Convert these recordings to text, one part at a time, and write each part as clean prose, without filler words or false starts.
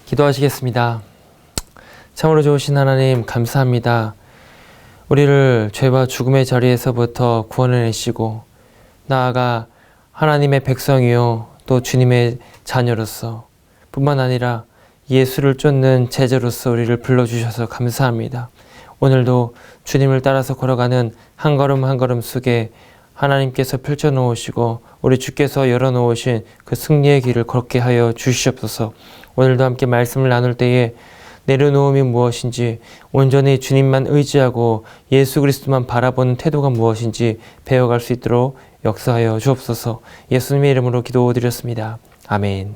기도하시겠습니다. 참으로 좋으신 하나님 감사합니다. 우리를 죄와 죽음의 자리에서부터 구원해내시고 나아가 하나님의 백성이요 또 주님의 자녀로서 뿐만 아니라 예수를 쫓는 제자로서 우리를 불러주셔서 감사합니다. 오늘도 주님을 따라서 걸어가는 한 걸음 한 걸음 속에 하나님께서 펼쳐놓으시고 우리 주께서 열어놓으신 그 승리의 길을 걷게 하여 주시옵소서. 오늘도 함께 말씀을 나눌 때에 내려놓음이 무엇인지, 온전히 주님만 의지하고 예수 그리스도만 바라보는 태도가 무엇인지 배워갈 수 있도록 역사하여 주옵소서. 예수님의 이름으로 기도드렸습니다. 아멘.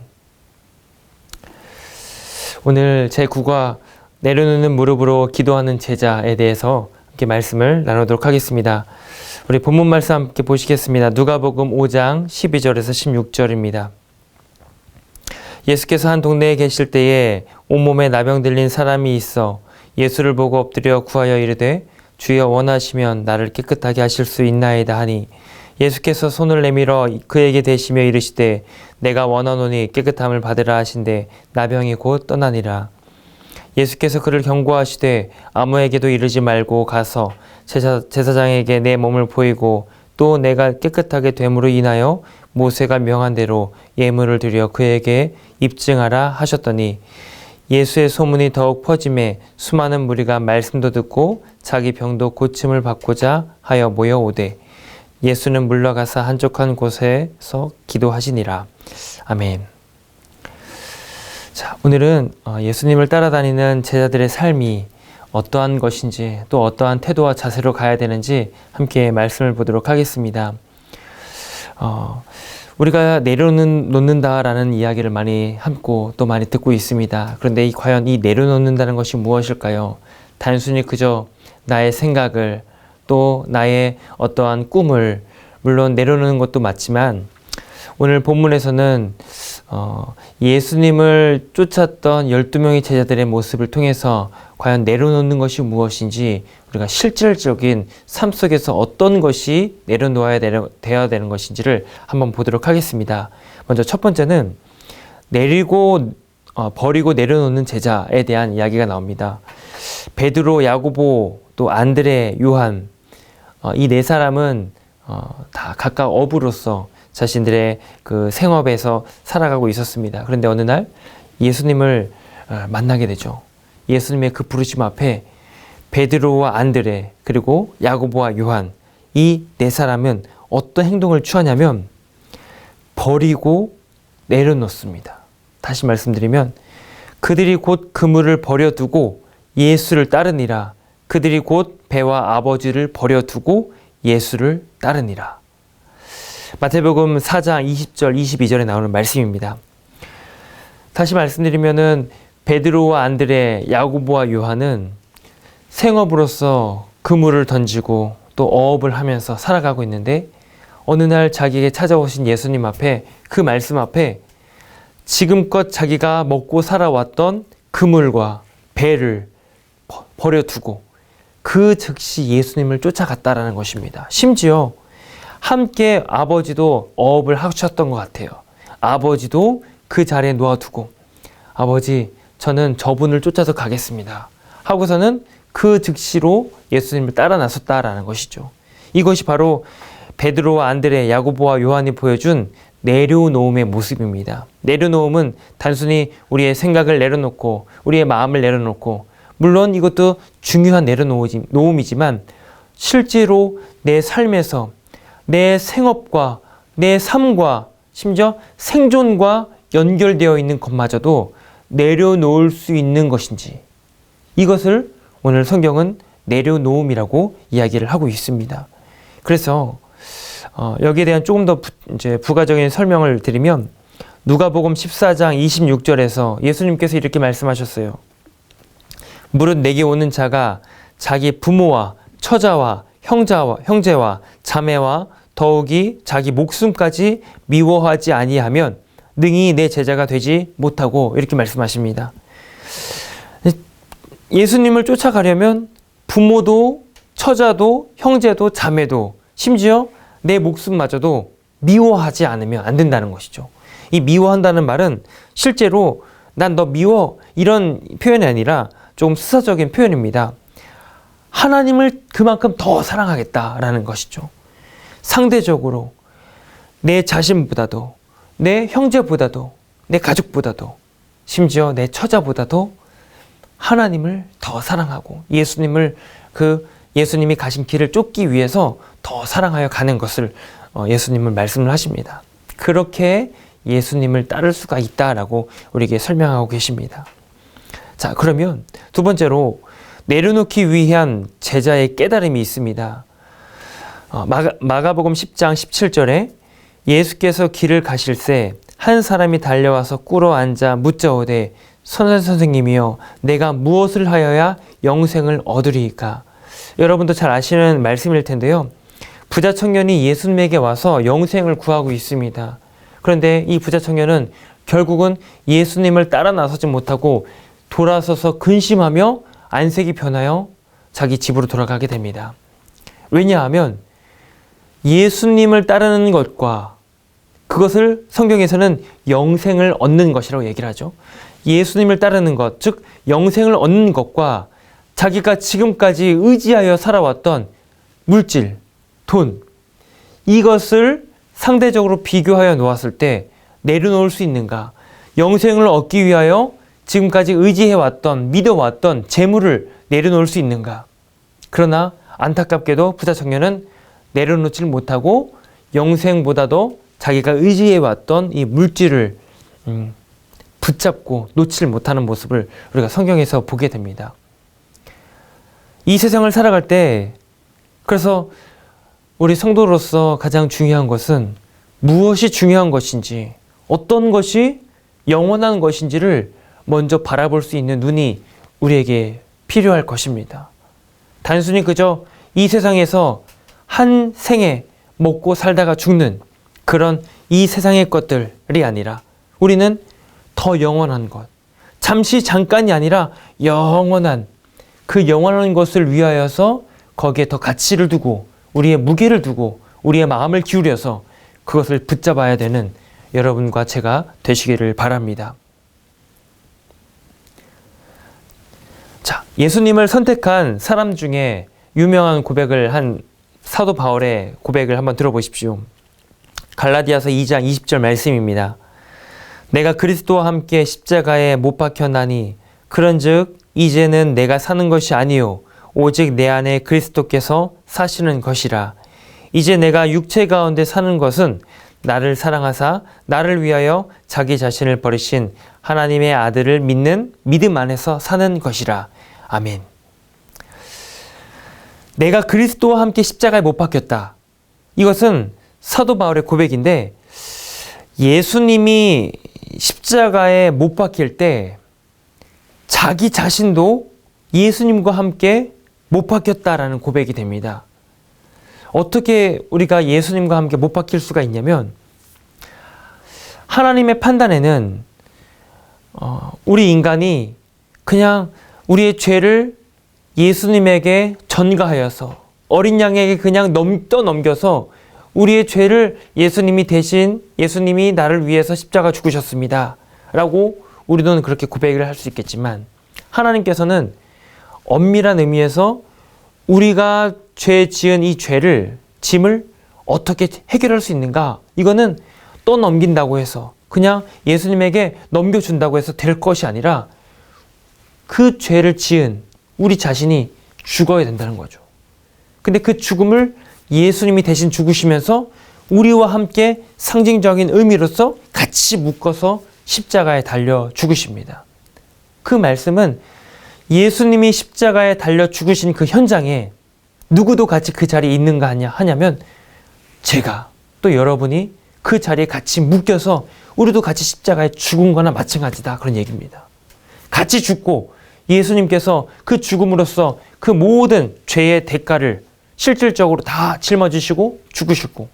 오늘 제9과 내려놓는 무릎으로 기도하는 제자에 대해서 함께 말씀을 나누도록 하겠습니다. 우리 본문 말씀 함께 보시겠습니다. 누가복음 5장 12절에서 16절입니다. 예수께서 한 동네에 계실 때에 온몸에 나병 들린 사람이 있어 예수를 보고 엎드려 구하여 이르되 주여 원하시면 나를 깨끗하게 하실 수 있나이다 하니 예수께서 손을 내밀어 그에게 대시며 이르시되 내가 원하노니 깨끗함을 받으라 하신대 나병이 곧 떠나니라. 예수께서 그를 경고하시되 아무에게도 이르지 말고 가서 제사장에게 내 몸을 보이고 또 내가 깨끗하게 됨으로 인하여 모세가 명한 대로 예물을 드려 그에게 입증하라 하셨더니 예수의 소문이 더욱 퍼짐에 수많은 무리가 말씀도 듣고 자기 병도 고침을 받고자 하여 모여오되 예수는 물러가사 한적한 곳에서 기도하시니라. 아멘. 자, 오늘은 예수님을 따라다니는 제자들의 삶이 어떠한 것인지 또 어떠한 태도와 자세로 가야 되는지 함께 말씀을 보도록 하겠습니다. 우리가 내려놓는다라는 이야기를 많이 함고 또 많이 듣고 있습니다. 그런데 과연 이 내려놓는다는 것이 무엇일까요? 단순히 그저 나의 생각을 또 나의 어떠한 꿈을 물론 내려놓는 것도 맞지만 오늘 본문에서는 예수님을 쫓았던 12명의 제자들의 모습을 통해서 과연 내려놓는 것이 무엇인지 우리가 실질적인 삶 속에서 어떤 것이 내려놓아야 되어야 되는 것인지를 한번 보도록 하겠습니다. 먼저 첫 번째는 버리고 내려놓는 제자에 대한 이야기가 나옵니다. 베드로, 야고보, 또 안드레, 요한 이 네 사람은 다 각각 어부로서 자신들의 그 생업에서 살아가고 있었습니다. 그런데 어느 날 예수님을 만나게 되죠. 예수님의 그 부르심 앞에 베드로와 안드레 그리고 야고보와 요한 이 네 사람은 어떤 행동을 취하냐면 버리고 내려놓습니다. 다시 말씀드리면 그들이 곧 그물을 버려두고 예수를 따르니라. 그들이 곧 배와 아버지를 버려두고 예수를 따르니라. 마태복음 4장 20절 22절에 나오는 말씀입니다. 다시 말씀드리면은 베드로와 안드레, 야고보와 요한은 생업으로서 그물을 던지고 또 어업을 하면서 살아가고 있는데 어느 날 자기에게 찾아오신 예수님 앞에 그 말씀 앞에 지금껏 자기가 먹고 살아왔던 그물과 배를 버려두고 그 즉시 예수님을 쫓아갔다라는 것입니다. 심지어 함께 아버지도 어업을 하셨던 것 같아요. 아버지도 그 자리에 놓아두고 아버지 저는 저분을 쫓아서 가겠습니다 하고서는 그 즉시로 예수님을 따라 나섰다라는 것이죠. 이것이 바로 베드로와 안드레, 야고보와 요한이 보여준 내려놓음의 모습입니다. 내려놓음은 단순히 우리의 생각을 내려놓고 우리의 마음을 내려놓고 물론 이것도 중요한 내려놓음이지만 실제로 내 삶에서 내 생업과 내 삶과 심지어 생존과 연결되어 있는 것마저도 내려놓을 수 있는 것인지 이것을 오늘 성경은 내려놓음이라고 이야기를 하고 있습니다. 그래서 여기에 대한 조금 더 부가적인 설명을 드리면 누가복음 14장 26절에서 예수님께서 이렇게 말씀하셨어요. 무릇 내게 오는 자가 자기 부모와 처자와 형제와 자매와 더욱이 자기 목숨까지 미워하지 아니하면 능히 내 제자가 되지 못하고 이렇게 말씀하십니다. 예수님을 쫓아가려면 부모도 처자도 형제도 자매도 심지어 내 목숨마저도 미워하지 않으면 안 된다는 것이죠. 이 미워한다는 말은 실제로 난 너 미워. 이런 표현이 아니라 좀 수사적인 표현입니다. 하나님을 그만큼 더 사랑하겠다라는 것이죠. 상대적으로 내 자신보다도, 내 형제보다도, 내 가족보다도, 심지어 내 처자보다도 하나님을 더 사랑하고 예수님이 가신 길을 쫓기 위해서 더 사랑하여 가는 것을 예수님은 말씀을 하십니다. 그렇게 예수님을 따를 수가 있다라고 우리에게 설명하고 계십니다. 자, 그러면 두 번째로 내려놓기 위한 제자의 깨달음이 있습니다. 마가복음 10장 17절에 예수께서 길을 가실새 한 사람이 달려와서 꿇어 앉아 묻자오되 선생님이여 내가 무엇을 하여야 영생을 얻으리이까. 여러분도 잘 아시는 말씀일 텐데요. 부자 청년이 예수님에게 와서 영생을 구하고 있습니다. 그런데 이 부자 청년은 결국은 예수님을 따라 나서지 못하고 돌아서서 근심하며 안색이 변하여 자기 집으로 돌아가게 됩니다. 왜냐하면 예수님을 따르는 것과 그것을 성경에서는 영생을 얻는 것이라고 얘기를 하죠. 예수님을 따르는 것, 즉 영생을 얻는 것과 자기가 지금까지 의지하여 살아왔던 물질, 돈, 이것을 상대적으로 비교하여 놓았을 때 내려놓을 수 있는가? 영생을 얻기 위하여 지금까지 의지해왔던, 믿어왔던 재물을 내려놓을 수 있는가? 그러나 안타깝게도 부자 청년은 내려놓질 못하고 영생보다도 자기가 의지해왔던 이 물질을 붙잡고 놓칠 못하는 모습을 우리가 성경에서 보게 됩니다. 이 세상을 살아갈 때 그래서 우리 성도로서 가장 중요한 것은 무엇이 중요한 것인지, 어떤 것이 영원한 것인지를 먼저 바라볼 수 있는 눈이 우리에게 필요할 것입니다. 단순히 그저 이 세상에서 한 생에 먹고 살다가 죽는 그런 이 세상의 것들이 아니라 우리는 더 영원한 것, 잠깐이 아니라 영원한 그 영원한 것을 위하여서 거기에 더 가치를 두고 우리의 무게를 두고 우리의 마음을 기울여서 그것을 붙잡아야 되는 여러분과 제가 되시기를 바랍니다. 자, 예수님을 선택한 사람 중에 유명한 고백을 한 사도 바울의 고백을 한번 들어보십시오. 갈라디아서 2장 20절 말씀입니다. 내가 그리스도와 함께 십자가에 못 박혔나니 그런즉 이제는 내가 사는 것이 아니요 오직 내 안에 그리스도께서 사시는 것이라. 이제 내가 육체 가운데 사는 것은 나를 사랑하사 나를 위하여 자기 자신을 버리신 하나님의 아들을 믿는 믿음 안에서 사는 것이라. 아멘. 내가 그리스도와 함께 십자가에 못 박혔다. 이것은 사도 바울의 고백인데 예수님이 십자가에 못 박힐 때 자기 자신도 예수님과 함께 못 박혔다라는 고백이 됩니다. 어떻게 우리가 예수님과 함께 못 박힐 수가 있냐면 하나님의 판단에는 우리 인간이 그냥 우리의 죄를 예수님에게 전가하여서 어린 양에게 그냥 떠넘겨서 우리의 죄를 예수님이 나를 위해서 십자가 죽으셨습니다 라고 우리는 그렇게 고백을 할 수 있겠지만 하나님께서는 엄밀한 의미에서 우리가 죄 지은 이 짐을 어떻게 해결할 수 있는가? 이거는 떠넘긴다고 해서 그냥 예수님에게 넘겨준다고 해서 될 것이 아니라 그 죄를 지은 우리 자신이 죽어야 된다는 거죠. 근데 그 죽음을 예수님이 대신 죽으시면서 우리와 함께 상징적인 의미로서 같이 묶어서 십자가에 달려 죽으십니다. 그 말씀은 예수님이 십자가에 달려 죽으신 그 현장에 누구도 같이 그 자리에 있는가 하냐면 제가 또 여러분이 그 자리에 같이 묶여서 우리도 같이 십자가에 죽은 거나 마찬가지다 그런 얘기입니다. 같이 죽고 예수님께서 그 죽음으로써 그 모든 죄의 대가를 실질적으로 다 짊어지시고 죽으시고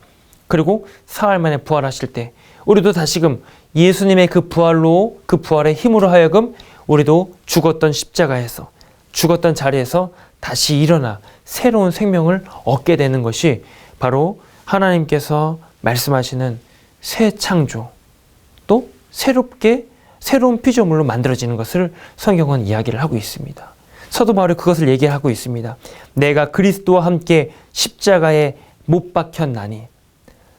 그리고 사흘 만에 부활하실 때 우리도 다시금 예수님의 그 부활의 힘으로 하여금 우리도 죽었던 십자가에서 죽었던 자리에서 다시 일어나 새로운 생명을 얻게 되는 것이 바로 하나님께서 말씀하시는 새 창조 또 새롭게 새로운 피조물로 만들어지는 것을 성경은 이야기를 하고 있습니다. 사도 바울이 그것을 얘기하고 있습니다. 내가 그리스도와 함께 십자가에 못 박혔나니.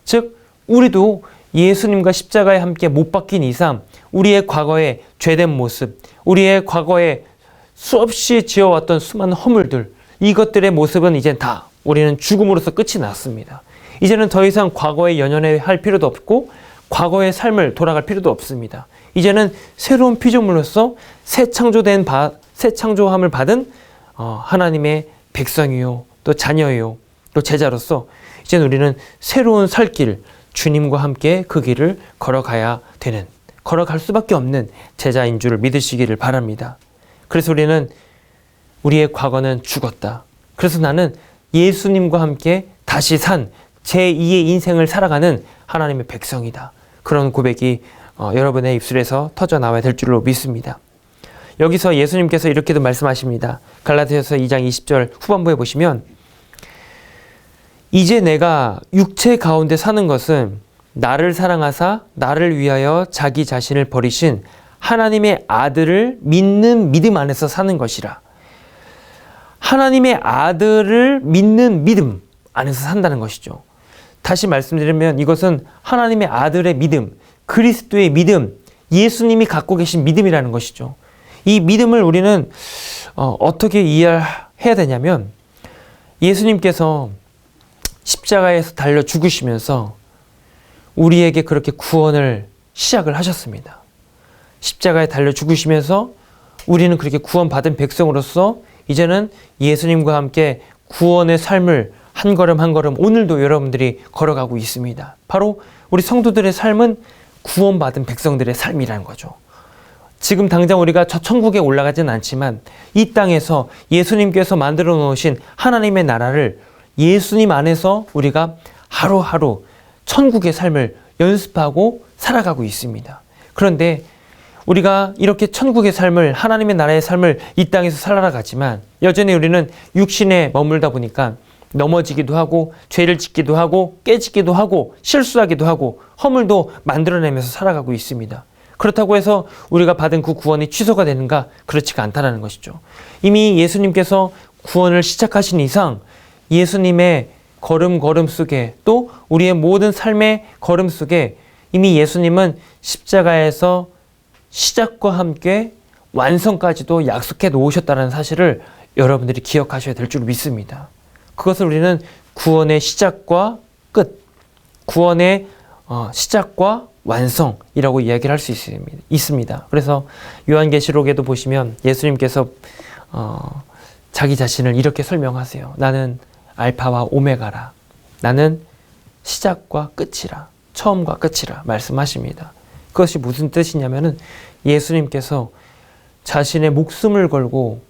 즉 우리도 예수님과 십자가에 함께 못 박힌 이상 우리의 과거의 죄된 모습, 우리의 과거에 수없이 지어왔던 수많은 허물들, 이것들의 모습은 이젠 다 우리는 죽음으로써 끝이 났습니다. 이제는 더 이상 과거에 연연할 필요도 없고 과거의 삶을 돌아갈 필요도 없습니다. 이제는 새로운 피조물로서 새 창조함을 받은 하나님의 백성이요, 또 자녀요, 또 제자로서 이제는 우리는 새로운 살 길, 주님과 함께 그 길을 걸어갈 수밖에 없는 제자인 줄을 믿으시기를 바랍니다. 그래서 우리는 우리의 과거는 죽었다. 그래서 나는 예수님과 함께 다시 산 제2의 인생을 살아가는 하나님의 백성이다. 그런 고백이 여러분의 입술에서 터져 나와야 될 줄로 믿습니다. 여기서 예수님께서 이렇게도 말씀하십니다. 갈라디아서 2장 20절 후반부에 보시면 이제 내가 육체 가운데 사는 것은 나를 사랑하사 나를 위하여 자기 자신을 버리신 하나님의 아들을 믿는 믿음 안에서 사는 것이라. 하나님의 아들을 믿는 믿음 안에서 산다는 것이죠. 다시 말씀드리면 이것은 하나님의 아들의 믿음, 그리스도의 믿음, 예수님이 갖고 계신 믿음이라는 것이죠. 이 믿음을 우리는 어떻게 이해해야 되냐면 예수님께서 십자가에서 달려 죽으시면서 우리에게 그렇게 구원을 시작을 하셨습니다. 십자가에 달려 죽으시면서 우리는 그렇게 구원받은 백성으로서 이제는 예수님과 함께 구원의 삶을 한 걸음 한 걸음 오늘도 여러분들이 걸어가고 있습니다. 바로 우리 성도들의 삶은 구원받은 백성들의 삶이라는 거죠. 지금 당장 우리가 저 천국에 올라가진 않지만 이 땅에서 예수님께서 만들어 놓으신 하나님의 나라를 예수님 안에서 우리가 하루하루 천국의 삶을 연습하고 살아가고 있습니다. 그런데 우리가 이렇게 천국의 삶을, 하나님의 나라의 삶을 이 땅에서 살아가지만 여전히 우리는 육신에 머물다 보니까 넘어지기도 하고 죄를 짓기도 하고 깨지기도 하고 실수하기도 하고 허물도 만들어내면서 살아가고 있습니다. 그렇다고 해서 우리가 받은 그 구원이 취소가 되는가? 그렇지가 않다는 것이죠. 이미 예수님께서 구원을 시작하신 이상 예수님의 걸음 속에 또 우리의 모든 삶의 걸음 속에 이미 예수님은 십자가에서 시작과 함께 완성까지도 약속해 놓으셨다는 사실을 여러분들이 기억하셔야 될 줄 믿습니다. 그것을 우리는 구원의 시작과 끝, 구원의 시작과 완성이라고 이야기를 할 수 있습니다. 그래서 요한계시록에도 보시면 예수님께서 자기 자신을 이렇게 설명하세요. 나는 알파와 오메가라. 나는 시작과 끝이라. 처음과 끝이라 말씀하십니다. 그것이 무슨 뜻이냐면은 예수님께서 자신의 목숨을 걸고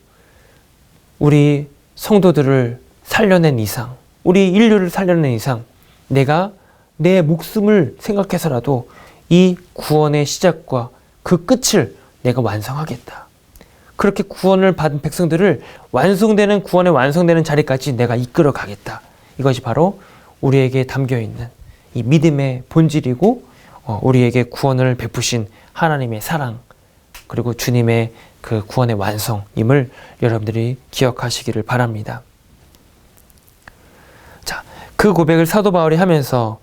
우리 성도들을 살려낸 이상, 우리 인류를 살려낸 이상 내가 내 목숨을 생각해서라도 이 구원의 시작과 그 끝을 내가 완성하겠다. 그렇게 구원을 받은 백성들을 구원의 완성되는 자리까지 내가 이끌어 가겠다. 이것이 바로 우리에게 담겨있는 이 믿음의 본질이고 우리에게 구원을 베푸신 하나님의 사랑 그리고 주님의 그 구원의 완성임을 여러분들이 기억하시기를 바랍니다. 자, 그 고백을 사도 바울이 하면서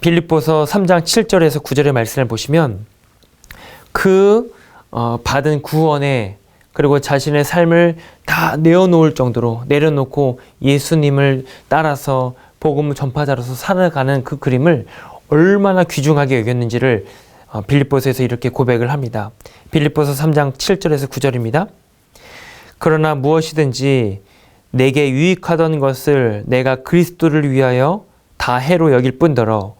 빌립보서 3장 7절에서 9절의 말씀을 보시면 받은 구원에 그리고 자신의 삶을 다 내어놓을 정도로 내려놓고 예수님을 따라서 복음 전파자로서 살아가는 그 그림을 얼마나 귀중하게 여겼는지를 빌립보서에서 이렇게 고백을 합니다. 빌립보서 3장 7절에서 9절입니다. 그러나 무엇이든지 내게 유익하던 것을 내가 그리스도를 위하여 다 해로 여길 뿐더러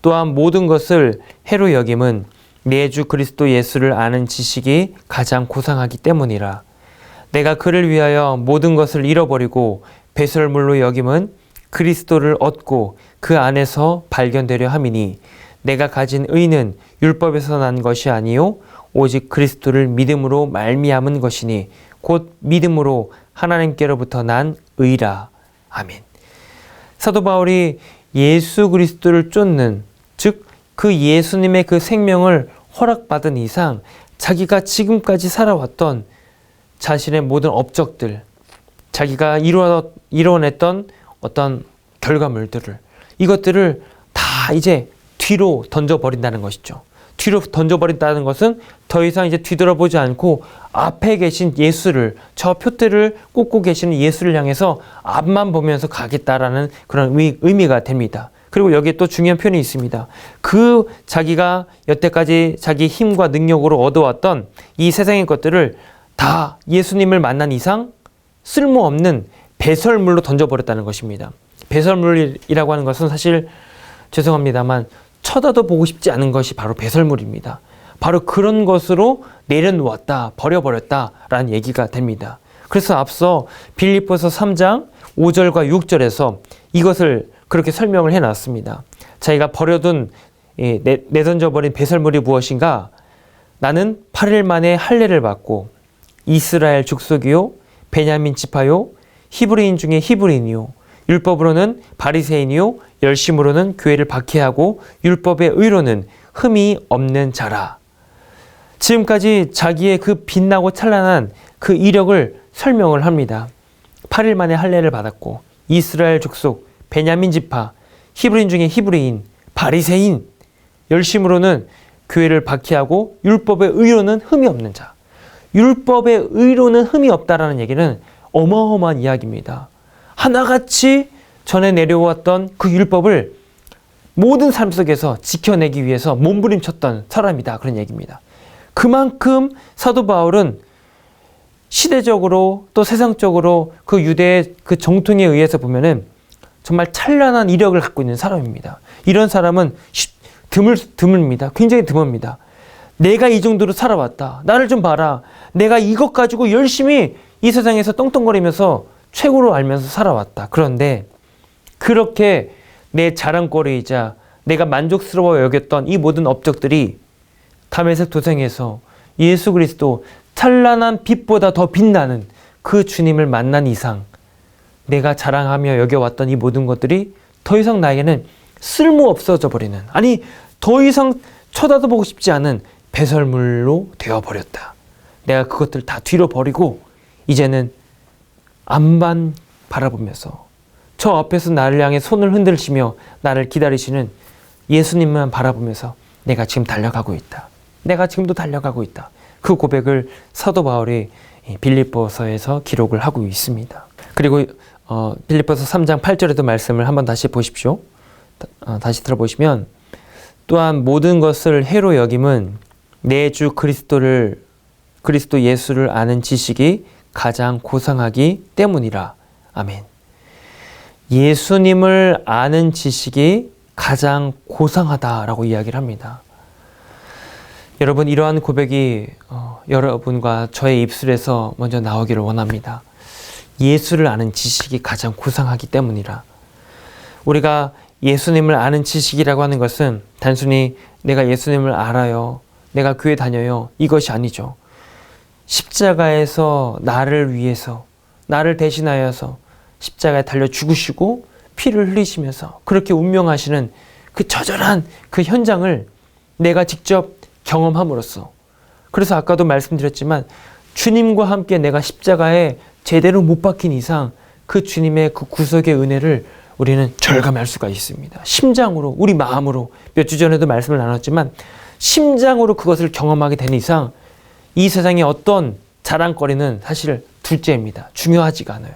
또한 모든 것을 해로 여김은 내 주 그리스도 예수를 아는 지식이 가장 고상하기 때문이라. 내가 그를 위하여 모든 것을 잃어버리고 배설물로 여김은 그리스도를 얻고 그 안에서 발견되려 함이니 내가 가진 의는 율법에서 난 것이 아니요 오직 그리스도를 믿음으로 말미암은 것이니 곧 믿음으로 하나님께로부터 난 의라. 아멘. 사도 바울이 예수 그리스도를 쫓는 즉 그 예수님의 그 생명을 허락받은 이상 자기가 지금까지 살아왔던 자신의 모든 업적들, 자기가 이뤄냈던 어떤 결과물들을, 이것들을 다 이제 뒤로 던져버린다는 것이죠. 뒤로 던져버린다는 것은 더 이상 이제 뒤돌아보지 않고 앞에 계신 예수를, 저 표대를 꽂고 계시는 예수를 향해서 앞만 보면서 가겠다라는 그런 의미가 됩니다. 그리고 여기에 또 중요한 표현이 있습니다. 그 자기가 여태까지 자기 힘과 능력으로 얻어왔던 이 세상의 것들을 다 예수님을 만난 이상 쓸모없는 배설물로 던져버렸다는 것입니다. 배설물이라고 하는 것은 사실 죄송합니다만 쳐다도 보고 싶지 않은 것이 바로 배설물입니다. 바로 그런 것으로 내려놓았다, 버려버렸다라는 얘기가 됩니다. 그래서 앞서 빌립보서 3장 5절과 6절에서 이것을 그렇게 설명을 해놨습니다. 자기가 버려둔, 내던져버린 배설물이 무엇인가? 나는 8일 만에 할례를 받고 이스라엘 족속이요, 베냐민 지파요, 히브리인 중에 히브리인이요, 율법으로는 바리새인이요, 열심으로는 교회를 박해하고 율법의 의로는 흠이 없는 자라. 지금까지 자기의 그 빛나고 찬란한 그 이력을 설명을 합니다. 8일 만에 할례를 받았고 이스라엘 족속, 베냐민 지파, 히브리인 중에 히브리인, 바리새인, 열심으로는 교회를 박해하고 율법의 의로는 흠이 없는 자. 율법의 의로는 흠이 없다라는 얘기는 어마어마한 이야기입니다. 하나같이 전에 내려왔던 그 율법을 모든 삶 속에서 지켜내기 위해서 몸부림쳤던 사람이다, 그런 얘기입니다. 그만큼 사도 바울은 시대적으로 또 세상적으로 그 유대의 그 정통에 의해서 보면은 정말 찬란한 이력을 갖고 있는 사람입니다. 이런 사람은 드뭅니다. 굉장히 드뭅니다. 내가 이 정도로 살아왔다. 나를 좀 봐라. 내가 이것 가지고 열심히 이 세상에서 떵떵거리면서 최고로 알면서 살아왔다. 그런데 그렇게 내 자랑거리이자 내가 만족스러워 여겼던 이 모든 업적들이 다메섹 도상에서 예수 그리스도 찬란한 빛보다 더 빛나는 그 주님을 만난 이상 내가 자랑하며 여겨왔던 이 모든 것들이 더 이상 나에게는 쓸모없어져 버리는, 아니 더 이상 쳐다도 보고 싶지 않은 배설물로 되어버렸다. 내가 그것들 다 뒤로 버리고 이제는 앞만 바라보면서 저 앞에서 나를 향해 손을 흔들시며 나를 기다리시는 예수님만 바라보면서 내가 지금 달려가고 있다. 내가 지금도 달려가고 있다. 그 고백을 사도 바울이 빌립보서에서 기록을 하고 있습니다. 그리고 빌립보서 3장 8절에도 말씀을 한번 다시 보십시오. 다시 들어보시면 또한 모든 것을 해로 여김은 내 주 그리스도 예수를 아는 지식이 가장 고상하기 때문이라. 아멘. 예수님을 아는 지식이 가장 고상하다라고 이야기를 합니다. 여러분, 이러한 고백이 여러분과 저의 입술에서 먼저 나오기를 원합니다. 예수를 아는 지식이 가장 고상하기 때문이라. 우리가 예수님을 아는 지식이라고 하는 것은 단순히 내가 예수님을 알아요, 내가 교회 다녀요, 이것이 아니죠. 십자가에서 나를 위해서, 나를 대신하여서 십자가에 달려 죽으시고 피를 흘리시면서 그렇게 운명하시는 그 처절한 그 현장을 내가 직접 경험함으로써, 그래서 아까도 말씀드렸지만 주님과 함께 내가 십자가에 제대로 못 박힌 이상 그 주님의 그 구속의 은혜를 우리는 절감할 수가 있습니다. 심장으로, 우리 마음으로, 몇 주 전에도 말씀을 나눴지만 심장으로 그것을 경험하게 된 이상 이 세상의 어떤 자랑거리는 사실 둘째입니다. 중요하지가 않아요.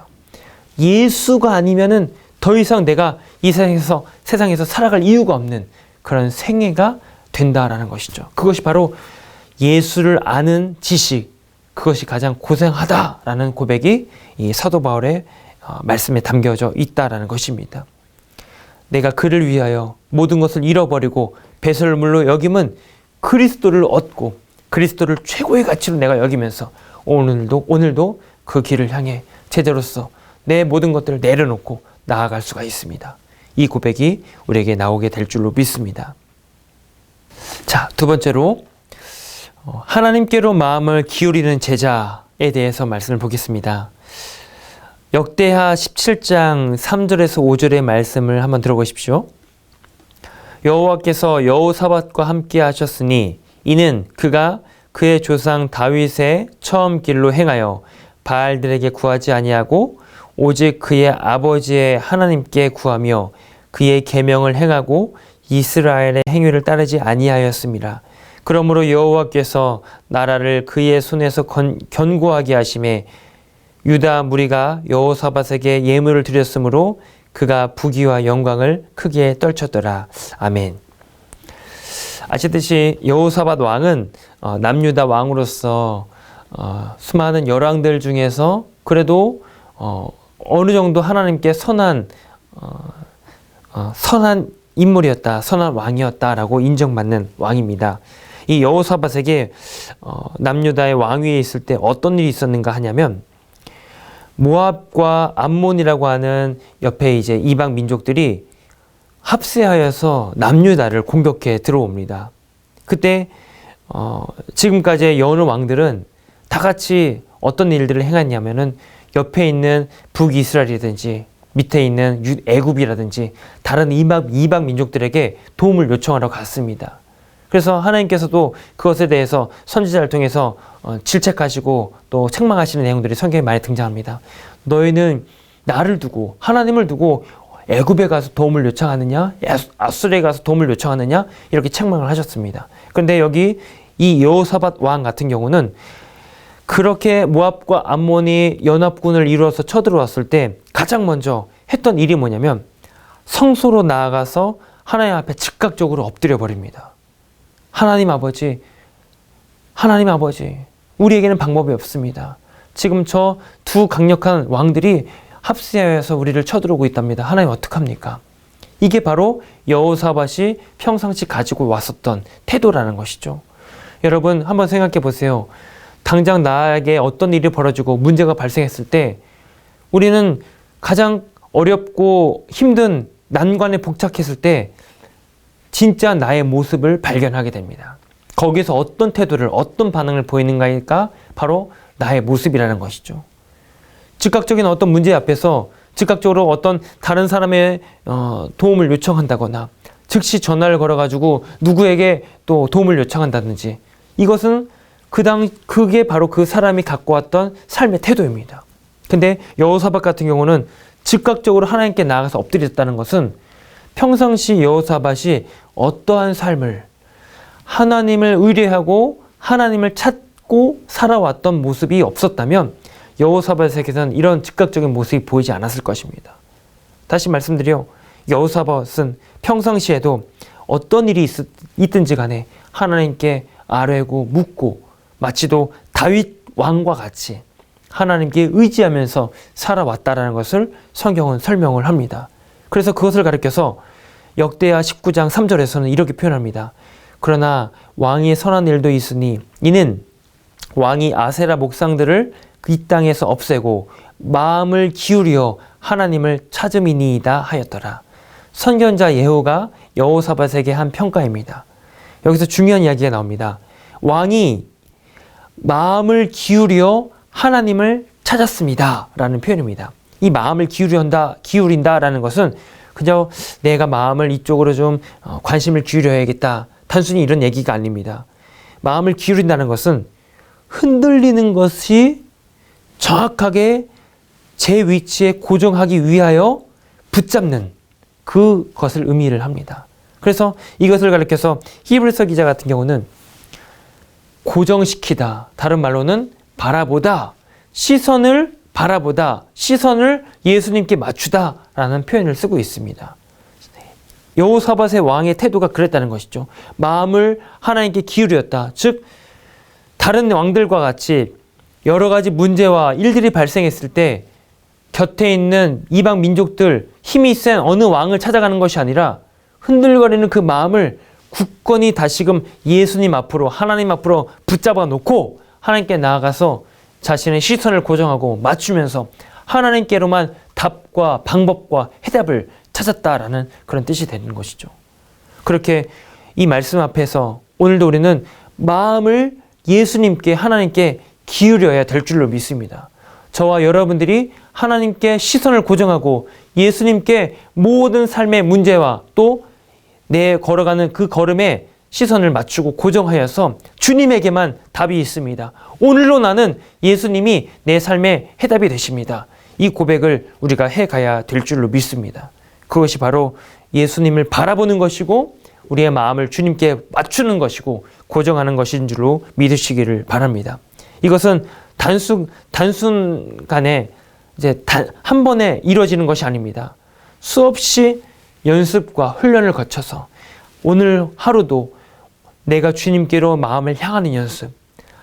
예수가 아니면은 더 이상 내가 이 세상에서 살아갈 이유가 없는 그런 생애가 된다라는 것이죠. 그것이 바로 예수를 아는 지식, 그것이 가장 고생하다라는 고백이 이 사도 바울의 말씀에 담겨져 있다라는 것입니다. 내가 그를 위하여 모든 것을 잃어버리고 배설물로 여김은 그리스도를 얻고 그리스도를 최고의 가치로 내가 여기면서 오늘도 그 길을 향해 제자로서 내 모든 것들을 내려놓고 나아갈 수가 있습니다. 이 고백이 우리에게 나오게 될 줄로 믿습니다. 자, 두 번째로 하나님께로 마음을 기울이는 제자에 대해서 말씀을 보겠습니다. 역대하 17장 3절에서 5절의 말씀을 한번 들어보십시오. 여호와께서 여호사밧과 함께 하셨으니 이는 그가 그의 조상 다윗의 처음 길로 행하여 바알들에게 구하지 아니하고 오직 그의 아버지의 하나님께 구하며 그의 계명을 행하고 이스라엘의 행위를 따르지 아니하였습니다. 그러므로 여호와께서 나라를 그의 손에서 견고하게 하심에 유다 무리가 여호사밧에게 예물을 드렸으므로 그가 부귀와 영광을 크게 떨쳤더라. 아멘. 아시듯이 여호사밧 왕은 남유다 왕으로서 수많은 열왕들 중에서 그래도 어느 정도 하나님께 선한 인물이었다, 선한 왕이었다라고 인정받는 왕입니다. 이 여호사밧에게 남유다의 왕위에 있을 때 어떤 일이 있었는가 하냐면 모압과 암몬이라고 하는 옆에 이제 이방 민족들이 합세하여서 남유다를 공격해 들어옵니다. 그때 지금까지의 여느 왕들은 다 같이 어떤 일들을 행했냐면은 옆에 있는 북이스라엘이라든지 밑에 있는 애굽이라든지 다른 이방 민족들에게 도움을 요청하러 갔습니다. 그래서 하나님께서도 그것에 대해서 선지자를 통해서 질책하시고 또 책망하시는 내용들이 성경에 많이 등장합니다. 너희는 나를 두고 하나님을 두고 애굽에 가서 도움을 요청하느냐, 아수르에 가서 도움을 요청하느냐, 이렇게 책망을 하셨습니다. 그런데 여기 이 여호사밧 왕 같은 경우는 그렇게 모압과 암몬이 연합군을 이루어서 쳐들어왔을 때 가장 먼저 했던 일이 뭐냐면 성소로 나아가서 하나님 앞에 즉각적으로 엎드려 버립니다. 하나님 아버지, 우리에게는 방법이 없습니다. 지금 저 두 강력한 왕들이 합세하여서 우리를 쳐들어오고 있답니다. 하나님 어떡합니까? 이게 바로 여호사밧이 평상시 가지고 왔었던 태도라는 것이죠. 여러분 한번 생각해 보세요. 당장 나에게 어떤 일이 벌어지고 문제가 발생했을 때 우리는 가장 어렵고 힘든 난관에 봉착했을 때 진짜 나의 모습을 발견하게 됩니다. 거기서 어떤 태도를, 어떤 반응을 보이는가가 바로 나의 모습이라는 것이죠. 즉각적인 어떤 문제 앞에서 즉각적으로 어떤 다른 사람의 도움을 요청한다거나 즉시 전화를 걸어가지고 누구에게 또 도움을 요청한다든지 이것은 그게 바로 그 사람이 갖고 왔던 삶의 태도입니다. 근데 여호사밧 같은 경우는 즉각적으로 하나님께 나아가서 엎드렸다는 것은 평상시 여호사밧이 어떠한 삶을 하나님을 의뢰하고 하나님을 찾고 살아왔던 모습이 없었다면 여호사밧에게서는 이런 즉각적인 모습이 보이지 않았을 것입니다. 다시 말씀드려 여호사밧은 평상시에도 어떤 일이 있든지 간에 하나님께 아뢰고 묻고 마치도 다윗 왕과 같이 하나님께 의지하면서 살아왔다라는 것을 성경은 설명을 합니다. 그래서 그것을 가리켜서 역대하 19장 3절에서는 이렇게 표현합니다. 그러나 왕이 선한 일도 있으니 이는 왕이 아세라 목상들을 이 땅에서 없애고 마음을 기울여 하나님을 찾음이니이다 하였더라. 선견자 예후가 여호사밧에게 한 평가입니다. 여기서 중요한 이야기가 나옵니다. 왕이 마음을 기울여 하나님을 찾았습니다 라는 표현입니다. 이 마음을 기울인다라는 것은 그저 내가 마음을 이쪽으로 좀 관심을 기울여야겠다, 단순히 이런 얘기가 아닙니다. 마음을 기울인다는 것은 흔들리는 것이 정확하게 제 위치에 고정하기 위하여 붙잡는 그것을 의미를 합니다. 그래서 이것을 가리켜서 히브리서 기자 같은 경우는 고정시키다, 다른 말로는 바라보다, 시선을 예수님께 맞추다 라는 표현을 쓰고 있습니다. 여호사밧의 왕의 태도가 그랬다는 것이죠. 마음을 하나님께 기울였다. 즉 다른 왕들과 같이 여러 가지 문제와 일들이 발생했을 때 곁에 있는 이방 민족들, 힘이 센 어느 왕을 찾아가는 것이 아니라 흔들거리는 그 마음을 굳건히 다시금 예수님 앞으로, 하나님 앞으로 붙잡아 놓고 하나님께 나아가서 자신의 시선을 고정하고 맞추면서 하나님께로만 답과 방법과 해답을 찾았다라는 그런 뜻이 되는 것이죠. 그렇게 이 말씀 앞에서 오늘도 우리는 마음을 예수님께, 하나님께 기울여야 될 줄로 믿습니다. 저와 여러분들이 하나님께 시선을 고정하고 예수님께 모든 삶의 문제와 또 내 걸어가는 그 걸음에 시선을 맞추고 고정하여서 주님에게만 답이 있습니다. 오늘로 나는 예수님이 내 삶의 해답이 되십니다. 이 고백을 우리가 해가야 될 줄로 믿습니다. 그것이 바로 예수님을 바라보는 것이고 우리의 마음을 주님께 맞추는 것이고 고정하는 것인 줄로 믿으시기를 바랍니다. 이것은 단순간에 한 번에 이루어지는 것이 아닙니다. 수없이 연습과 훈련을 거쳐서 오늘 하루도 내가 주님께로 마음을 향하는 연습,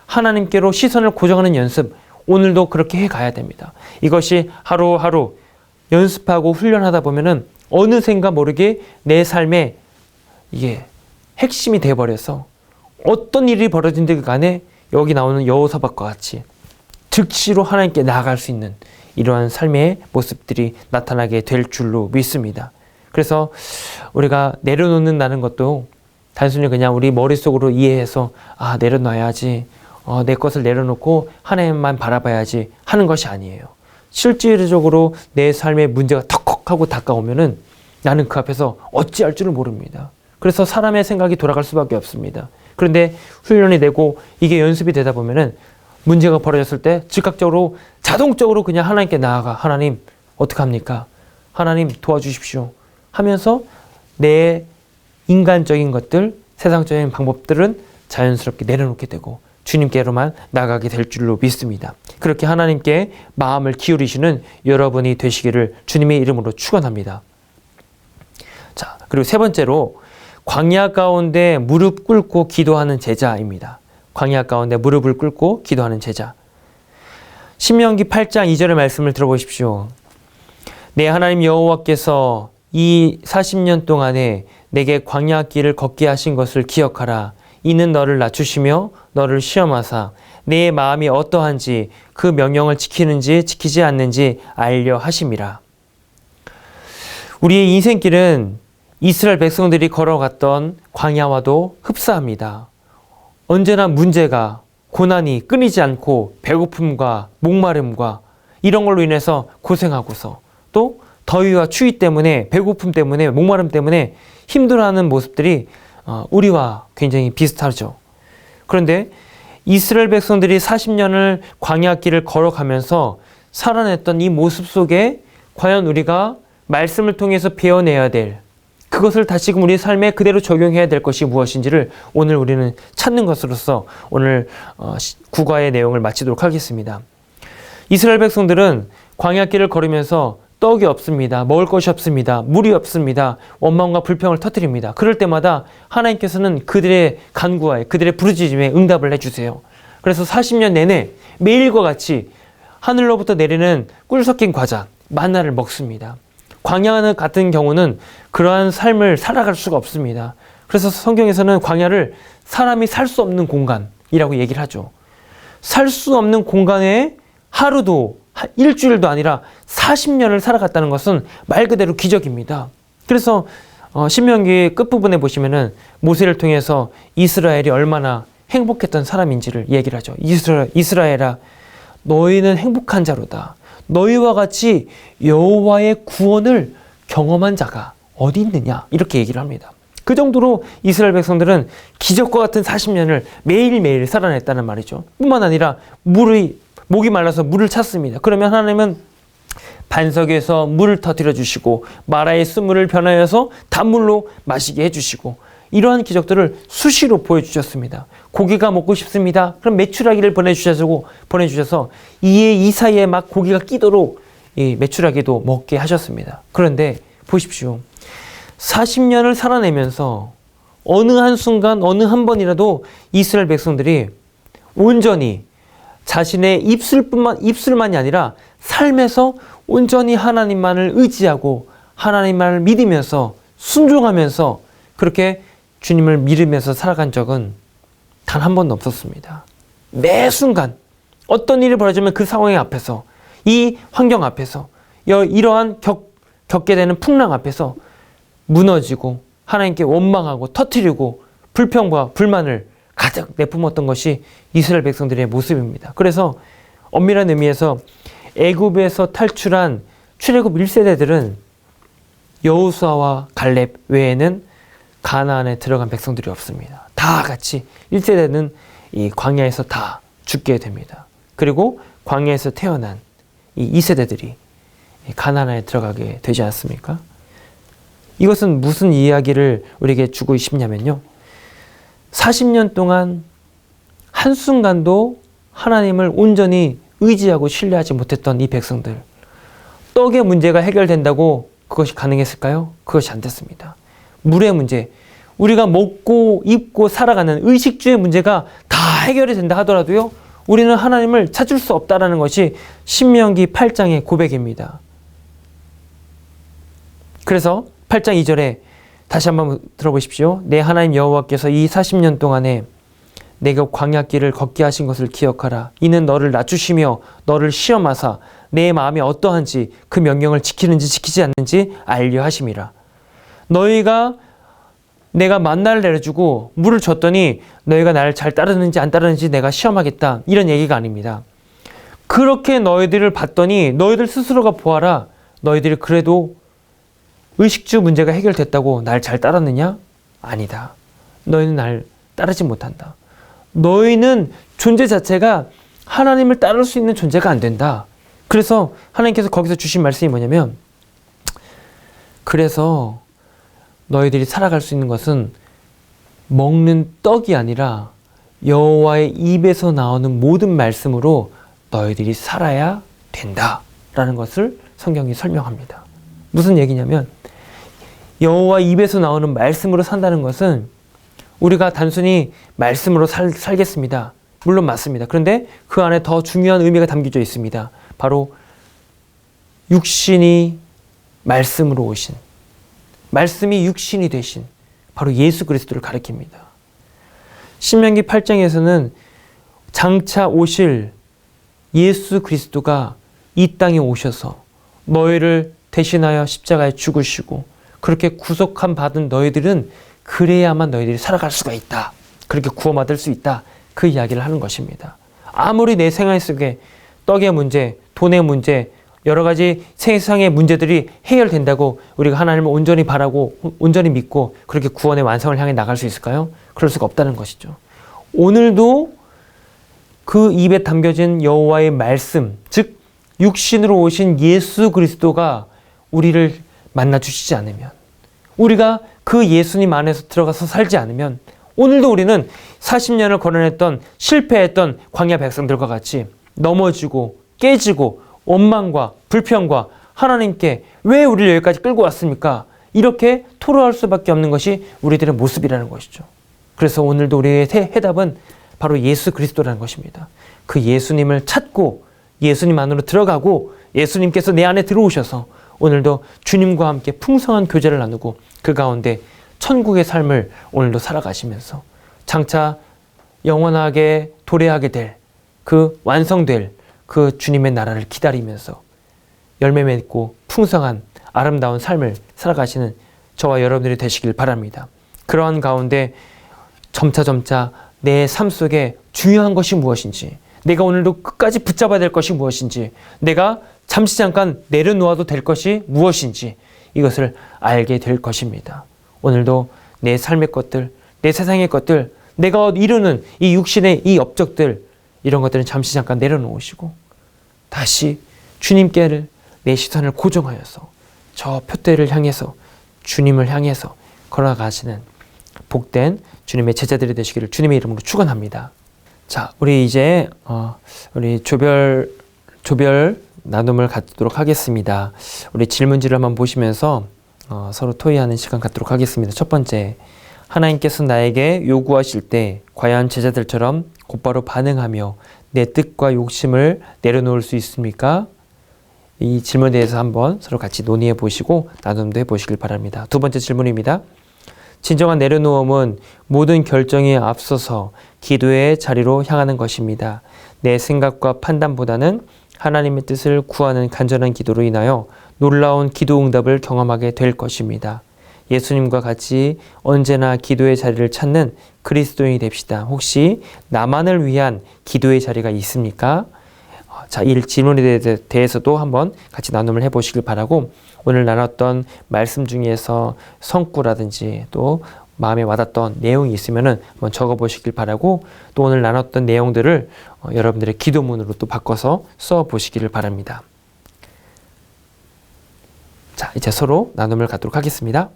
하나님께로 시선을 고정하는 연습, 오늘도 그렇게 해가야 됩니다. 이것이 하루하루 연습하고 훈련하다 보면은 어느샌가 모르게 내 삶에 이게 핵심이 되어버려서 어떤 일이 벌어진들 간에 여기 나오는 여호사밧과 같이 즉시로 하나님께 나아갈 수 있는 이러한 삶의 모습들이 나타나게 될 줄로 믿습니다. 그래서 우리가 내려놓는다는 것도 단순히 그냥 우리 머릿속으로 이해해서 내려놔야지, 내 것을 내려놓고 하나님만 바라봐야지 하는 것이 아니에요. 실질적으로 내 삶의 문제가 턱턱하고 다가오면은 나는 그 앞에서 어찌할 줄을 모릅니다. 그래서 사람의 생각이 돌아갈 수밖에 없습니다. 그런데 훈련이 되고 이게 연습이 되다 보면은 문제가 벌어졌을 때 즉각적으로 자동적으로 그냥 하나님께 나아가, 하나님 어떡합니까? 하나님 도와주십시오 하면서 내 인간적인 것들, 세상적인 방법들은 자연스럽게 내려놓게 되고 주님께로만 나가게 될 줄로 믿습니다. 그렇게 하나님께 마음을 기울이시는 여러분이 되시기를 주님의 이름으로 축원합니다. 자, 그리고 세 번째로 광야 가운데 무릎 꿇고 기도하는 제자입니다. 광야 가운데 무릎을 꿇고 기도하는 제자. 신명기 8장 2절의 말씀을 들어보십시오. 내 하나님 여호와께서 이 40년 동안에 내게 광야 길을 걷게 하신 것을 기억하라. 이는 너를 낮추시며 너를 시험하사 내 마음이 어떠한지 그 명령을 지키는지 지키지 않는지 알려 하심이라. 우리의 인생길은 이스라엘 백성들이 걸어갔던 광야와도 흡사합니다. 언제나 문제가, 고난이 끊이지 않고 배고픔과 목마름과 이런 걸로 인해서 고생하고서 또 더위와 추위 때문에, 배고픔 때문에, 목마름 때문에 힘들어하는 모습들이 우리와 굉장히 비슷하죠. 그런데 이스라엘 백성들이 40년을 광야길을 걸어가면서 살아냈던 이 모습 속에 과연 우리가 말씀을 통해서 배워내야 될, 그것을 다시금 우리 삶에 그대로 적용해야 될 것이 무엇인지를 오늘 우리는 찾는 것으로서 오늘 국어의 내용을 마치도록 하겠습니다. 이스라엘 백성들은 광야길을 걸으면서 떡이 없습니다. 먹을 것이 없습니다. 물이 없습니다. 원망과 불평을 터뜨립니다. 그럴 때마다 하나님께서는 그들의 간구와에, 그들의 부르짖음에 응답을 해주세요. 그래서 40년 내내 매일과 같이 하늘로부터 내리는 꿀 섞인 과자, 만나를 먹습니다. 광야 같은 경우는 그러한 삶을 살아갈 수가 없습니다. 그래서 성경에서는 광야를 사람이 살 수 없는 공간이라고 얘기를 하죠. 살 수 없는 공간에 하루도, 일주일도 아니라 40년을 살아갔다는 것은 말 그대로 기적입니다. 그래서 신명기 끝부분에 보시면은 모세를 통해서 이스라엘이 얼마나 행복했던 사람인지를 얘기를 하죠. 이스라엘아, 너희는 행복한 자로다. 너희와 같이 여호와의 구원을 경험한 자가 어디 있느냐, 이렇게 얘기를 합니다. 그 정도로 이스라엘 백성들은 기적과 같은 40년을 매일매일 살아냈다는 말이죠. 뿐만 아니라 목이 말라서 물을 찾습니다. 그러면 하나님은 반석에서 물을 터뜨려 주시고 마라의 쓴물을 변하여서 단물로 마시게 해주시고 이러한 기적들을 수시로 보여주셨습니다. 고기가 먹고 싶습니다. 그럼 메추라기를 보내주셔서 이 사이에 막 고기가 끼도록 이 메추라기도 먹게 하셨습니다. 그런데 보십시오. 40년을 살아내면서 어느 한순간, 어느 한 번이라도 이스라엘 백성들이 온전히 자신의 입술만이 아니라 삶에서 온전히 하나님만을 의지하고 하나님만을 믿으면서 순종하면서 그렇게 주님을 믿으면서 살아간 적은 단 한 번도 없었습니다. 매 순간 어떤 일이 벌어지면 그 상황 앞에서, 이 환경 앞에서, 이러한 겪게 되는 풍랑 앞에서 무너지고 하나님께 원망하고 터뜨리고 불평과 불만을 가득 내뿜었던 것이 이스라엘 백성들의 모습입니다. 그래서 엄밀한 의미에서 애굽에서 탈출한 출애굽 1세대들은 여호수아와 갈렙 외에는 가나안에 들어간 백성들이 없습니다. 다 같이 1세대는 이 광야에서 다 죽게 됩니다. 그리고 광야에서 태어난 이 2세대들이 가나안에 들어가게 되지 않습니까? 이것은 무슨 이야기를 우리에게 주고 싶냐면요. 40년 동안 한순간도 하나님을 온전히 의지하고 신뢰하지 못했던 이 백성들. 떡의 문제가 해결된다고 그것이 가능했을까요? 그것이 안 됐습니다. 물의 문제, 우리가 먹고 입고 살아가는 의식주의 문제가 다 해결이 된다 하더라도요, 우리는 하나님을 찾을 수 없다라는 것이 신명기 8장의 고백입니다. 그래서 8장 2절에 다시 한번 들어보십시오. 내 하나님 여호와께서 이 40년 동안에 내가 광야길을 걷게 하신 것을 기억하라. 이는 너를 낮추시며 너를 시험하사 내 마음이 어떠한지 그 명령을 지키는지 지키지 않는지 알려 하심이라. 너희가 내가 만나를 내려주고 물을 줬더니 너희가 나를 잘 따르는지 안 따르는지 내가 시험하겠다, 이런 얘기가 아닙니다. 그렇게 너희들을 봤더니 너희들 스스로가 보아라. 너희들이 그래도 의식주 문제가 해결됐다고 날 잘 따랐느냐? 아니다. 너희는 날 따르지 못한다. 너희는 존재 자체가 하나님을 따를 수 있는 존재가 안 된다. 그래서 하나님께서 거기서 주신 말씀이 뭐냐면, 그래서 너희들이 살아갈 수 있는 것은 먹는 떡이 아니라 여호와의 입에서 나오는 모든 말씀으로 너희들이 살아야 된다 라는 것을 성경이 설명합니다. 무슨 얘기냐면, 여호와 입에서 나오는 말씀으로 산다는 것은 우리가 단순히 말씀으로 살겠습니다. 물론 맞습니다. 그런데 그 안에 더 중요한 의미가 담겨져 있습니다. 바로 육신이 말씀으로 오신, 말씀이 육신이 되신 바로 예수 그리스도를 가리킵니다. 신명기 8장에서는 장차 오실 예수 그리스도가 이 땅에 오셔서 너희를 대신하여 십자가에 죽으시고 그렇게 구속함 받은 너희들은 그래야만 너희들이 살아갈 수가 있다. 그렇게 구원받을 수 있다. 그 이야기를 하는 것입니다. 아무리 내 생활 속에 떡의 문제, 돈의 문제, 여러 가지 세상의 문제들이 해결된다고 우리가 하나님을 온전히 바라고 온전히 믿고 그렇게 구원의 완성을 향해 나갈 수 있을까요? 그럴 수가 없다는 것이죠. 오늘도 그 입에 담겨진 여호와의 말씀, 즉 육신으로 오신 예수 그리스도가 우리를 만나 주시지 않으면, 우리가 그 예수님 안에서 들어가서 살지 않으면 오늘도 우리는 40년을 걸어냈던 실패했던 광야 백성들과 같이 넘어지고 깨지고 원망과 불평과 하나님께 왜 우리를 여기까지 끌고 왔습니까? 이렇게 토로할 수밖에 없는 것이 우리들의 모습이라는 것이죠. 그래서 오늘도 우리의 해답은 바로 예수 그리스도라는 것입니다. 그 예수님을 찾고 예수님 안으로 들어가고 예수님께서 내 안에 들어오셔서 오늘도 주님과 함께 풍성한 교제를 나누고 그 가운데 천국의 삶을 오늘도 살아가시면서 장차 영원하게 도래하게 될 그 완성될 그 주님의 나라를 기다리면서 열매 맺고 풍성한 아름다운 삶을 살아가시는 저와 여러분들이 되시길 바랍니다. 그러한 가운데 점차 내 삶 속에 중요한 것이 무엇인지, 내가 오늘도 끝까지 붙잡아야 될 것이 무엇인지, 내가 잠시 잠깐 내려놓아도 될 것이 무엇인지 이것을 알게 될 것입니다. 오늘도 내 삶의 것들, 내 세상의 것들, 내가 이루는 이 육신의 이 업적들, 이런 것들은 잠시 잠깐 내려놓으시고 다시 주님께 내 시선을 고정하여서 저 표대를 향해서 주님을 향해서 걸어가시는 복된 주님의 제자들이 되시기를 주님의 이름으로 축원합니다. 자, 우리 이제 우리 조별 나눔을 갖도록 하겠습니다. 우리 질문지를 한번 보시면서 서로 토의하는 시간 갖도록 하겠습니다. 첫 번째, 하나님께서 나에게 요구하실 때 과연 제자들처럼 곧바로 반응하며 내 뜻과 욕심을 내려놓을 수 있습니까? 이 질문에 대해서 한번 서로 같이 논의해 보시고 나눔도 해 보시길 바랍니다. 두 번째 질문입니다. 진정한 내려놓음은 모든 결정에 앞서서 기도의 자리로 향하는 것입니다. 내 생각과 판단보다는 하나님의 뜻을 구하는 간절한 기도로 인하여 놀라운 기도 응답을 경험하게 될 것입니다. 예수님과 같이 언제나 기도의 자리를 찾는 그리스도인이 됩시다. 혹시 나만을 위한 기도의 자리가 있습니까? 자, 이 질문에 대해서도 한번 같이 나눔을 해보시길 바라고, 오늘 나눴던 말씀 중에서 성구라든지 또 마음에 와닿던 내용이 있으면은 한번 적어보시길 바라고, 또 오늘 나눴던 내용들을 여러분들의 기도문으로 또 바꿔서 써보시기를 바랍니다. 자, 이제 서로 나눔을 갖도록 하겠습니다.